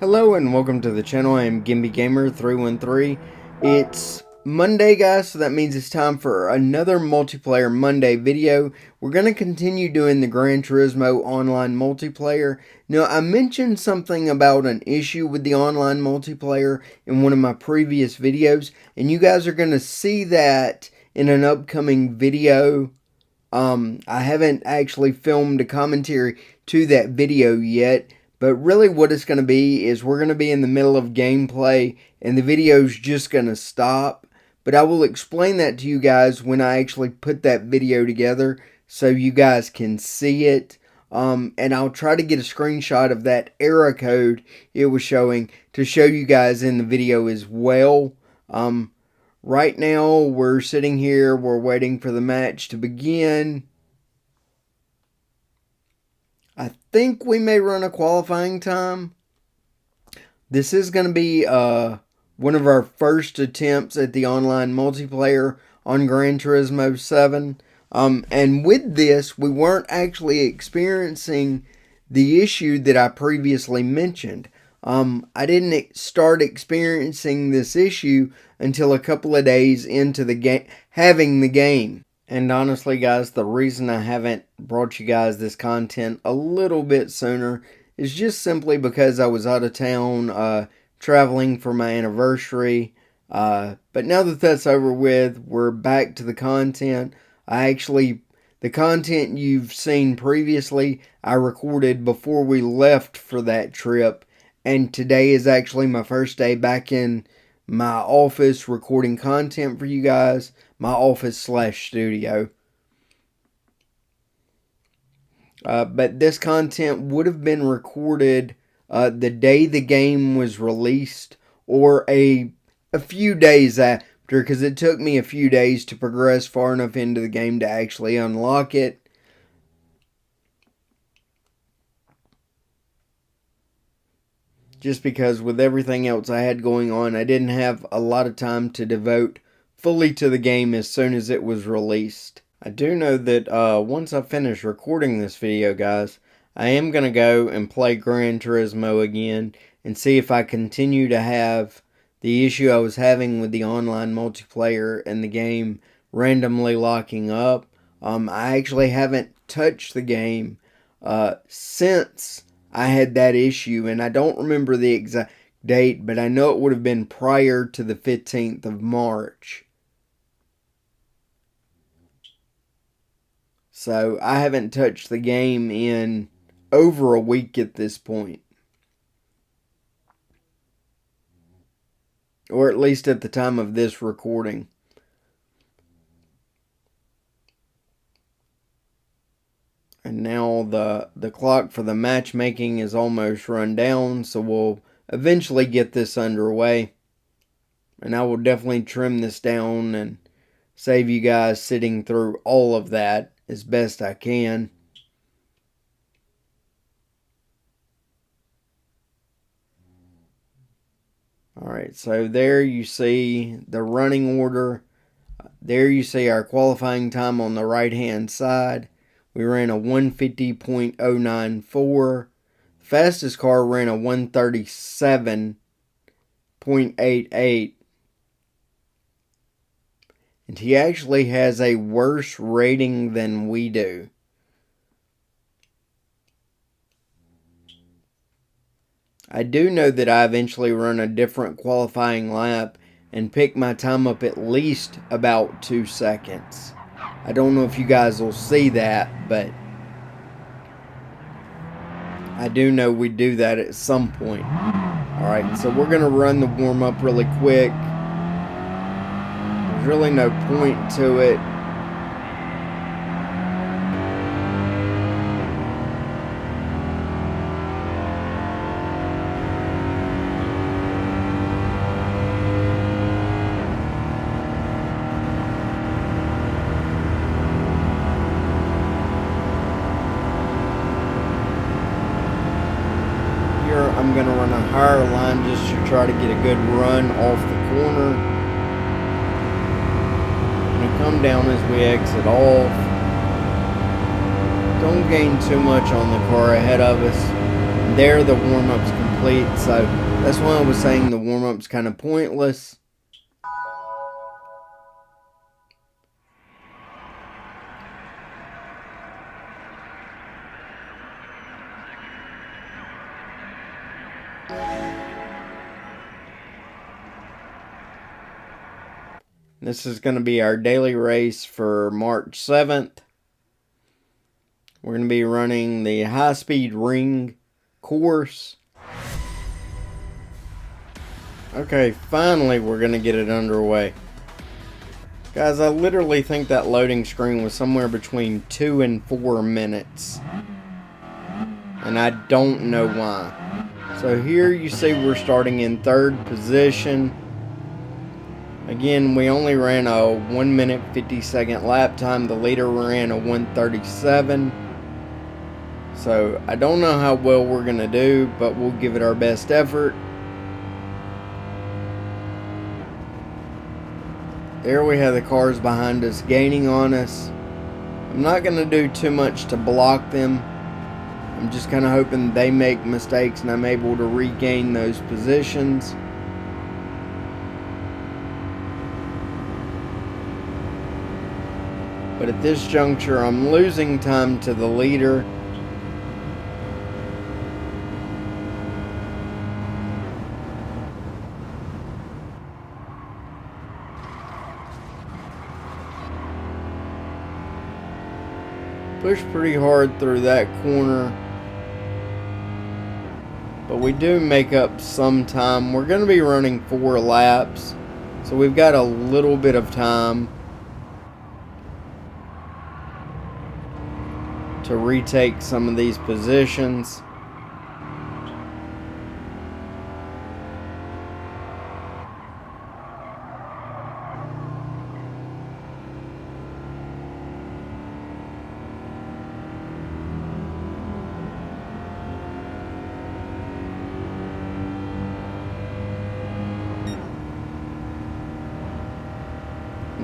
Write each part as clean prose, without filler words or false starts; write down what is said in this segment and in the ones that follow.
Hello and welcome to the channel. I am Gimby Gamer 313. It's Monday, guys, so that means it's time for another multiplayer Monday video. We're going to continue doing the Gran Turismo online multiplayer. Now, I mentioned something about an issue with the online multiplayer in one of my previous videos, and you guys are going to see that in an upcoming video. I haven't actually filmed a commentary to that video yet. But really what it's going to be is we're going to be in the middle of gameplay and the video's just going to stop. But I will explain that to you guys when I actually put that video together so you guys can see it. And I'll try to get a screenshot of that error code it was showing to show you guys in the video as well. Right now we're sitting here, we're waiting for the match to begin. I think we may run a qualifying time. This is going to be one of our first attempts at the online multiplayer on Gran Turismo 7. And with this, we weren't actually experiencing the issue that I previously mentioned. I didn't start experiencing this issue until a couple of days into the game, having the game. And honestly, guys, the reason I haven't brought you guys this content a little bit sooner is just simply because I was out of town traveling for my anniversary. But now that that's over with, we're back to the content. The content you've seen previously, I recorded before we left for that trip. And today is actually my first day back in my office recording content for you guys. My office/studio. But this content would have been recorded the day the game was released or a few days after, because it took me a few days to progress far enough into the game to actually unlock it. Just because with everything else I had going on, I didn't have a lot of time to devote fully to the game as soon as it was released. I do know that once I finish recording this video, guys, I am going to go and play Gran Turismo again and see if I continue to have the issue I was having with the online multiplayer and the game randomly locking up. I actually haven't touched the game since I had that issue, and I don't remember the exact date, but I know it would have been prior to the 15th of March. So I haven't touched the game in over a week at this point. Or at least at the time of this recording. And now the clock for the matchmaking is almost run down, so we'll eventually get this underway. And I will definitely trim this down and save you guys sitting through all of that as best I can. Alright, so there you see the running order. There you see our qualifying time on the right hand side. We ran a 150.094. Fastest car ran a 137.88. And he actually has a worse rating than we do. I do know that I eventually run a different qualifying lap and pick my time up at least about 2 seconds. I don't know if you guys will see that, but I do know we do that at some point. Alright, so we're going to run the warm-up really quick. There's really no point to it. I'm going to run a higher line just to try to get a good run off the corner. I'm going to come down as we exit off. Don't gain too much on the car ahead of us. There the warm-up's complete. complete, so that's why I was saying the warm-up's kind of pointless. This is going to be our daily race for March 7th. We're going to be running the high-speed ring course. Okay, finally we're going to get it underway. Guys, I literally think that loading screen was somewhere between 2 and 4 minutes. And I don't know why. So here you see we're starting in 3rd position. Again, we only ran a 1 minute 50-second lap time. The leader ran a 1:37. So I don't know how well we're going to do, but we'll give it our best effort. There we have the cars behind us gaining on us. I'm not going to do too much to block them. I'm just kind of hoping they make mistakes and I'm able to regain those positions. But at this juncture, I'm losing time to the leader. Pushed pretty hard through that corner. But we do make up some time. We're going to be running 4 laps. So we've got a little bit of time to retake some of these positions.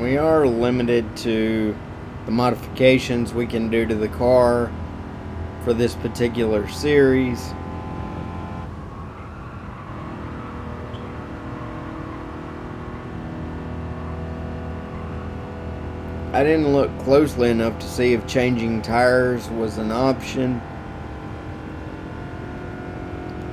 We are limited to the modifications we can do to the car for this particular series. I didn't look closely enough to see if changing tires was an option.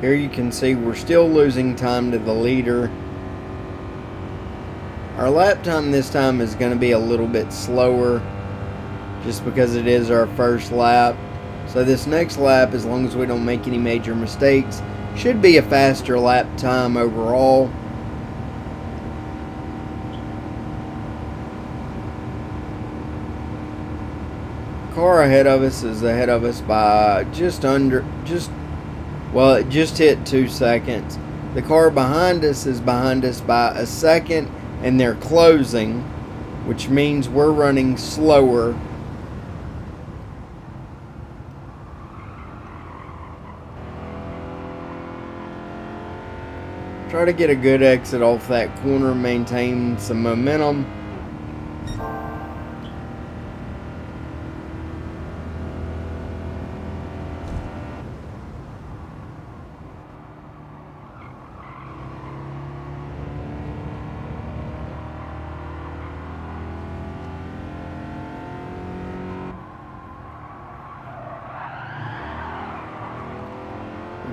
Here you can see we're still losing time to the leader. Our lap time this time is going to be a little bit slower just because it is our first lap. So this next lap, as long as we don't make any major mistakes, should be a faster lap time overall. Car ahead of us is ahead of us by it just hit 2 seconds. The car behind us is behind us by a second, and they're closing, which means we're running slower. Try to get a good exit off that corner, maintain some momentum.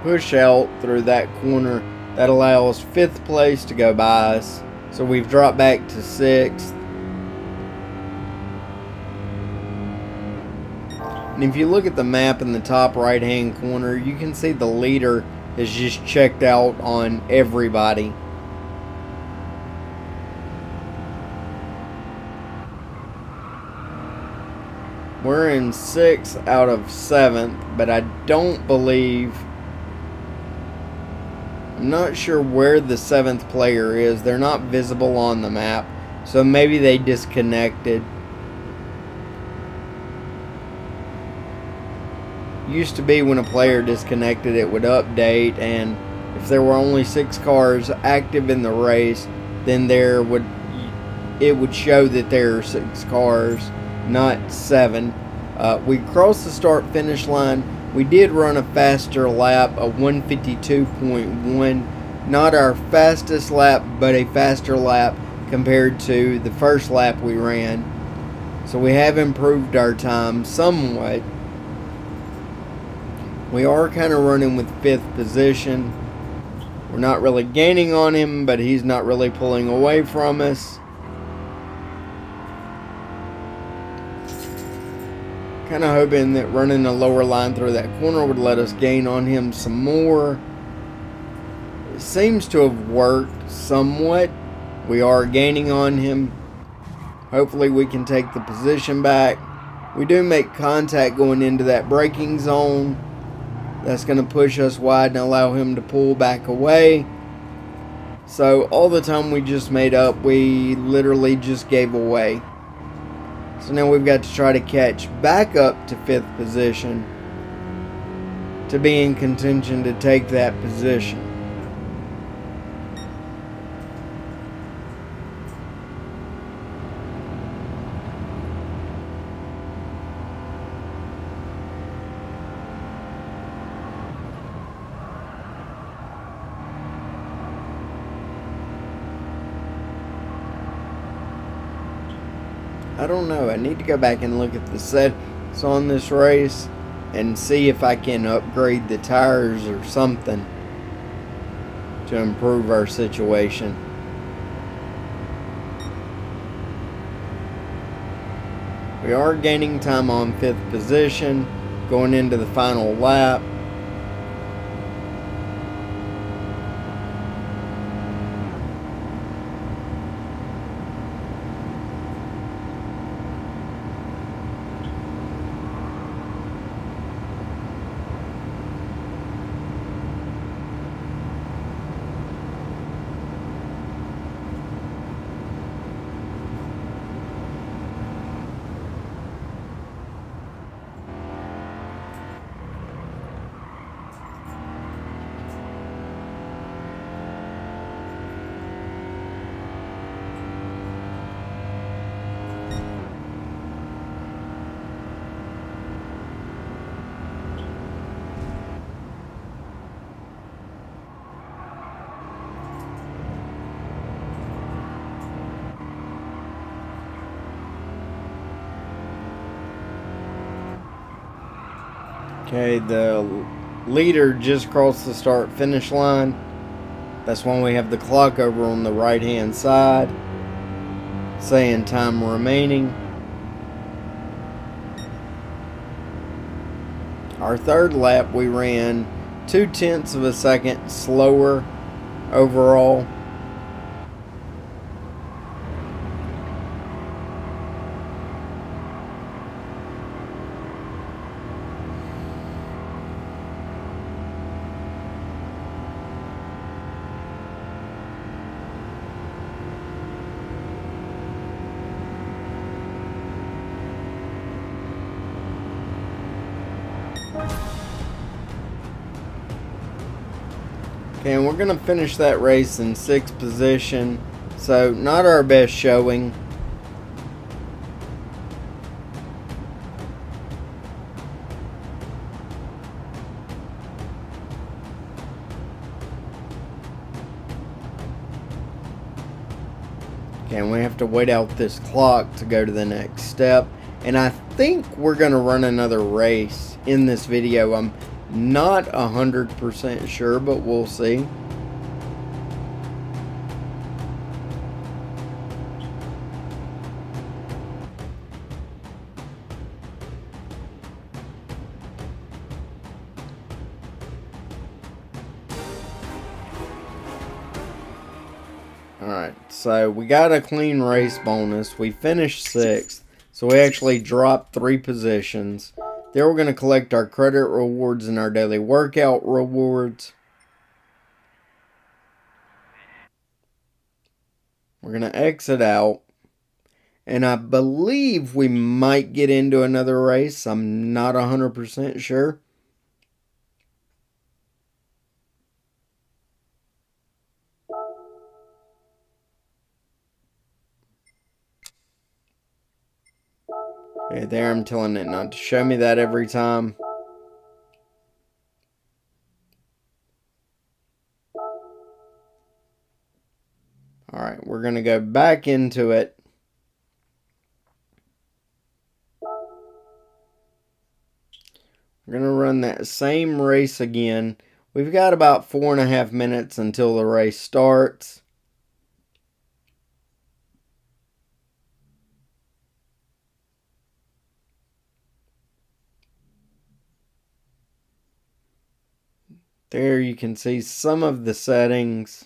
Push out through that corner. That allows 5th place to go by us. So we've dropped back to 6th. And if you look at the map in the top right hand corner, you can see the leader has just checked out on everybody. We're in 6th out of 7th, but I don't believe... I'm not sure where the 7th player is. They're not visible on the map, so maybe they disconnected. Used to be when a player disconnected, it would update, and if there were only 6 cars active in the race, then it would show that there are 6 cars, not 7. We crossed the start-finish line. We did run a faster lap, a 152.1. Not our fastest lap, but a faster lap compared to the first lap we ran. So we have improved our time somewhat. We are kind of running with 5th position. We're not really gaining on him, but he's not really pulling away from us. Kind of hoping that running a lower line through that corner would let us gain on him some more. It seems to have worked somewhat. We are gaining on him. Hopefully we can take the position back. We do make contact going into that braking zone. That's going to push us wide and allow him to pull back away. So all the time we just made up, we literally just gave away. So now we've got to try to catch back up to 5th position to be in contention to take that position. I don't know. I need to go back and look at the settings on this race and see if I can upgrade the tires or something to improve our situation. We are gaining time on 5th position going into the final lap. Okay, the leader just crossed the start finish line. That's when we have the clock over on the right hand side saying time remaining. Our 3rd lap we ran 0.2 of a second slower overall. Okay, and we're going to finish that race in 6th position. So, not our best showing. Okay, and we have to wait out this clock to go to the next step. And I think we're going to run another race in this video. I'm not 100% sure, but we'll see. Alright, so we got a clean race bonus. We finished 6th, so we actually dropped 3 positions. Then we're going to collect our credit rewards and our daily workout rewards. We're going to exit out. And I believe we might get into another race. I'm not 100% sure. Okay, there I'm telling it not to show me that every time. we're going to go back into it. We're going to run that same race again. We've got about 4.5 minutes until the race starts. There you can see some of the settings.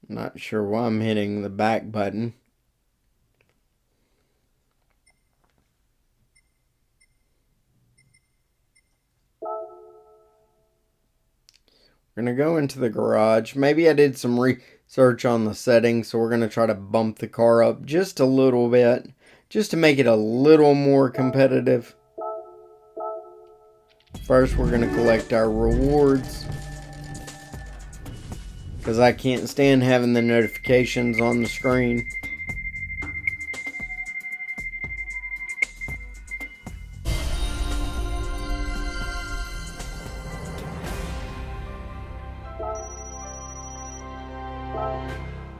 Not sure why I'm hitting the back button. We're going to go into the garage. Maybe I did some research on the settings, so we're going to try to bump the car up just a little bit, just to make it a little more competitive. First, we're going to collect our rewards, because I can't stand having the notifications on the screen.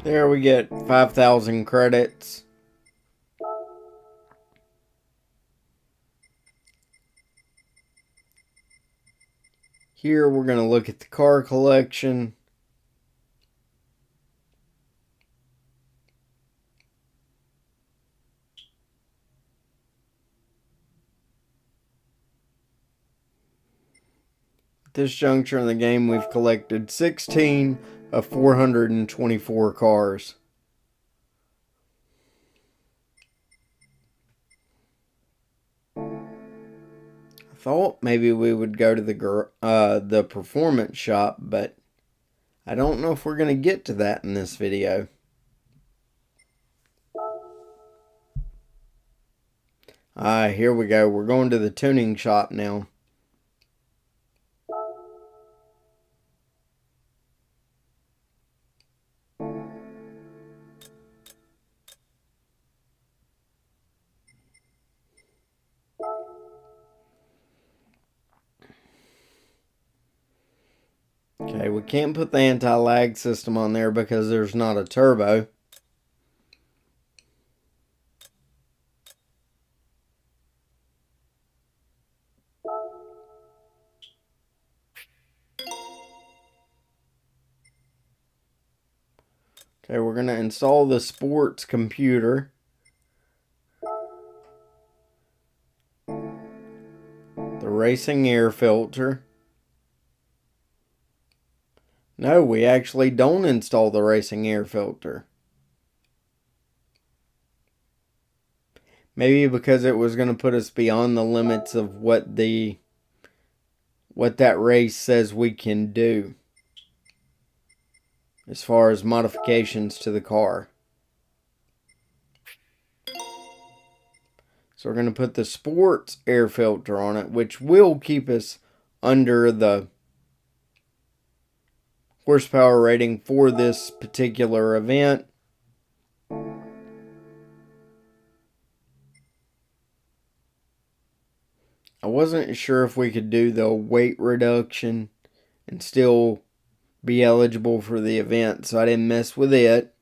There we get 5,000 credits. Here we're going to look at the car collection. At this juncture in the game, we've collected 16 of 424 cars. I thought maybe we would go to the performance shop, but I don't know if we're going to get to that in this video. Here we go. We're going to the tuning shop now. Okay, we can't put the anti-lag system on there because there's not a turbo. Okay, we're going to install the sports computer. The racing air filter. No, we actually don't install the racing air filter. Maybe because it was going to put us beyond the limits of what that race says we can do as far as modifications to the car. So we're going to put the sports air filter on it, which will keep us under the horsepower rating for this particular event. I wasn't sure if we could do the weight reduction and still be eligible for the event, so I didn't mess with it.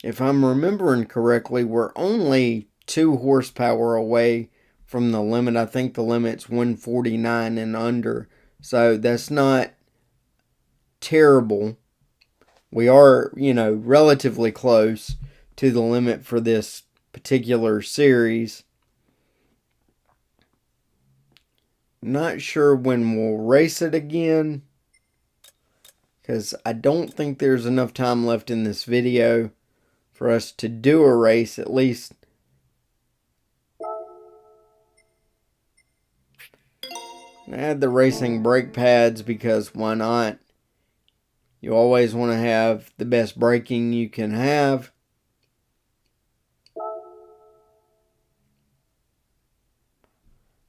If I'm remembering correctly, we're only 2 horsepower away from the limit. I think the limit's 149 and under, so that's not terrible. We are, relatively close to the limit for this particular series. Not sure when we'll race it again, because I don't think there's enough time left in this video for us to do a race, at least. I add the racing brake pads because why not? You always want to have the best braking you can have.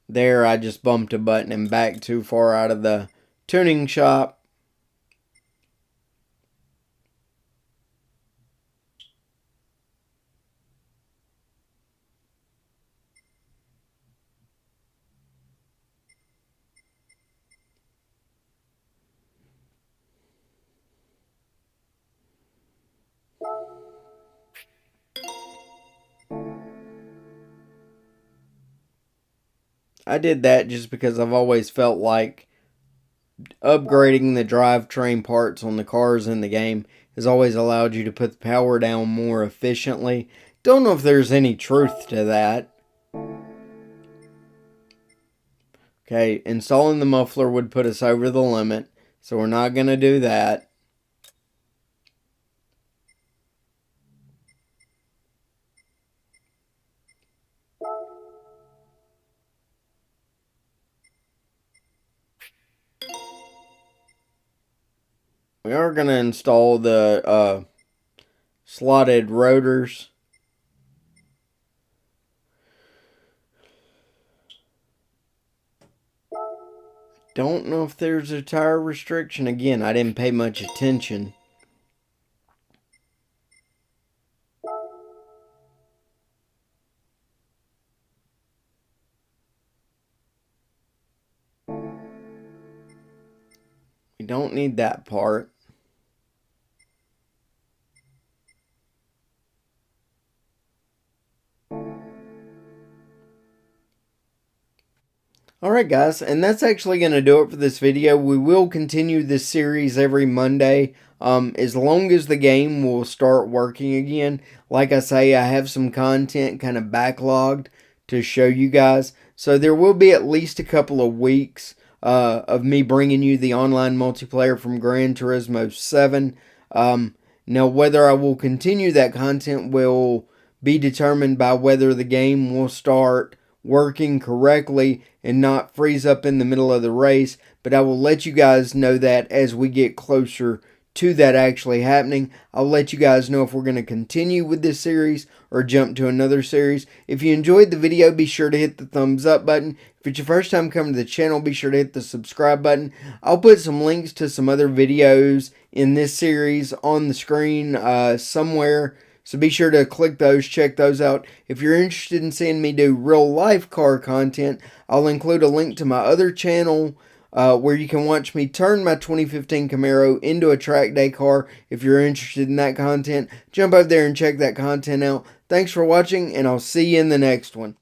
There, I just bumped a button and backed too far out of the tuning shop. I did that just because I've always felt like upgrading the drivetrain parts on the cars in the game has always allowed you to put the power down more efficiently. Don't know if there's any truth to that. Okay, installing the muffler would put us over the limit, so we're not going to do that. We are going to install the slotted rotors. Don't know if there's a tire restriction. Again, I didn't pay much attention. We don't need that part. Alright guys, and that's actually going to do it for this video. We will continue this series every Monday, as long as the game will start working again. Like I say, I have some content kind of backlogged to show you guys. So there will be at least a couple of weeks of me bringing you the online multiplayer from Gran Turismo 7. Now whether I will continue that content will be determined by whether the game will start working correctly and not freeze up in the middle of the race, but I will let you guys know that as we get closer to that actually happening. I'll let you guys know if we're going to continue with this series or jump to another series. If you enjoyed the video, be sure to hit the thumbs up button. If it's your first time coming to the channel, be sure to hit the subscribe button. I'll put some links to some other videos in this series on the screen somewhere. So be sure to click those, check those out. If you're interested in seeing me do real life car content, I'll include a link to my other channel where you can watch me turn my 2015 Camaro into a track day car. If you're interested in that content, jump over there and check that content out. Thanks for watching, and I'll see you in the next one.